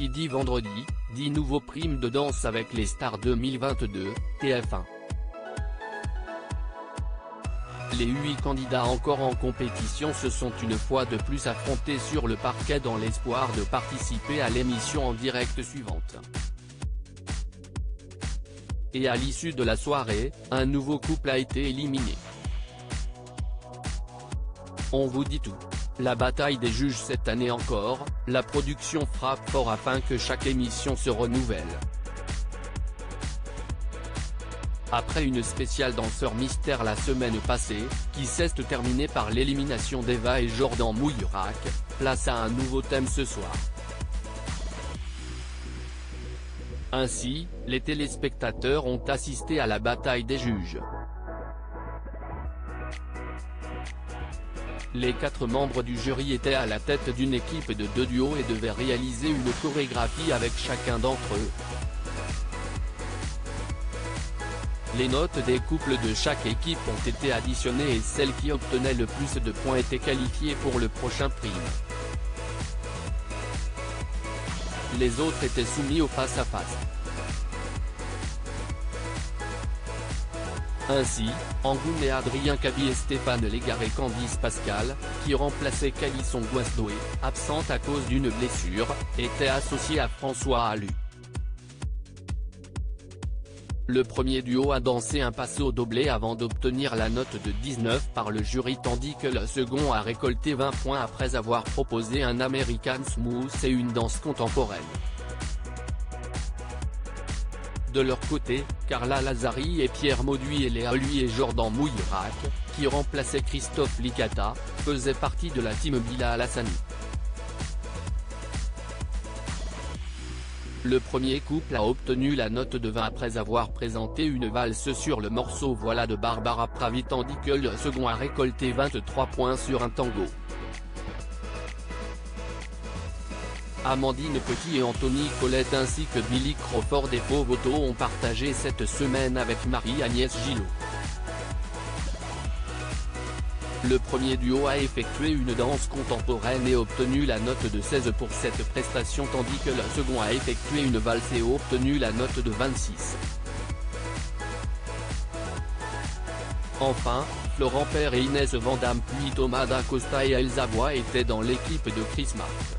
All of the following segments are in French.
Qui dit vendredi, dit nouveau prime de danse avec les stars 2022, TF1. Les 8 candidats encore en compétition se sont une fois de plus affrontés sur le parquet dans l'espoir de participer à l'émission en direct suivante. Et à l'issue de la soirée, un nouveau couple a été éliminé. On vous dit tout. La bataille des juges cette année encore, la production frappe fort afin que chaque émission se renouvelle. Après une spéciale danseur mystère la semaine passée, qui s'est terminée par l'élimination d'Eva et Jordan Mouillerac, place à un nouveau thème ce soir. Ainsi, les téléspectateurs ont assisté à la bataille des juges. Les 4 membres du jury étaient à la tête d'une équipe de 2 duos et devaient réaliser une chorégraphie avec chacun d'entre eux. Les notes des couples de chaque équipe ont été additionnées et celle qui obtenait le plus de points était qualifiée pour le prochain prime. Les autres étaient soumis au face-à-face. Ainsi, Angoune et Adrien Cabi et Stéphane Légaré Candice Pascal, qui remplaçait Calisson Guasdoé, absente à cause d'une blessure, étaient associés à François Alu. Le premier duo a dansé un passo doblé avant d'obtenir la note de 19 par le jury tandis que le second a récolté 20 points après avoir proposé un American Smooth et une danse contemporaine. De leur côté, Carla Lazari et Pierre Mauduit et Léa Lui et Jordan Mouillerac, qui remplaçaient Christophe Licata, faisaient partie de la team Bilal Hassani. Le premier couple a obtenu la note de 20 après avoir présenté une valse sur le morceau Voilà de Barbara Pravi tandis que le second a récolté 23 points sur un tango. Amandine Petit et Anthony Colette ainsi que Billy Crawford et Pau Voto ont partagé cette semaine avec Marie-Agnès Gillot. Le premier duo a effectué une danse contemporaine et obtenu la note de 16 pour cette prestation tandis que le second a effectué une valse et obtenu la note de 26. Enfin, Florent Père et Inès Vandamme puis Thomas Dacosta et Elsa Bois étaient dans l'équipe de Chris Martin.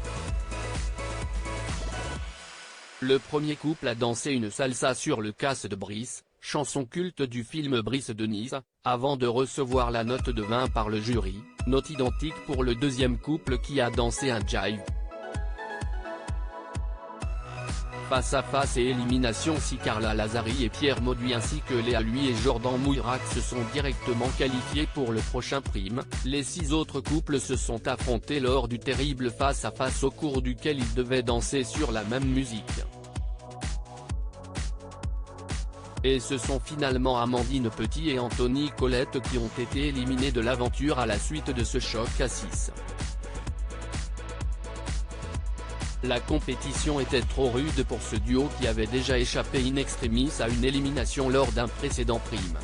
Le premier couple a dansé une salsa sur le casse de Brice, chanson culte du film Brice de Nice, avant de recevoir la note de 20 par le jury, note identique pour le deuxième couple qui a dansé un jive. Face à face et élimination si Carla Lazari et Pierre Mauduit ainsi que Léa Lui et Jordan Mouillerac se sont directement qualifiés pour le prochain prime, les 6 autres couples se sont affrontés lors du terrible face-à-face au cours duquel ils devaient danser sur la même musique. Et ce sont finalement Amandine Petit et Anthony Colette qui ont été éliminés de l'aventure à la suite de ce choc à 6. La compétition était trop rude pour ce duo qui avait déjà échappé in extremis à une élimination lors d'un précédent prime.